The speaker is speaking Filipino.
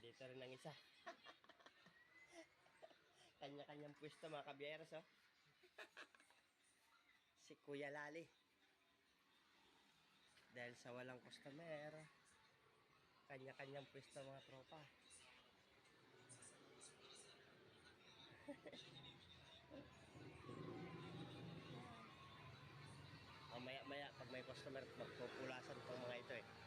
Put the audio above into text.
Nandito rin ang isa. Kanya-kanyang pwesto mga kabiyeros, oh. Si Kuya Lali. Dahil sa walang customer, kanya-kanyang pwesto mga tropa. Mamaya-maya pag may customer, magpupulasan itong mga ito eh.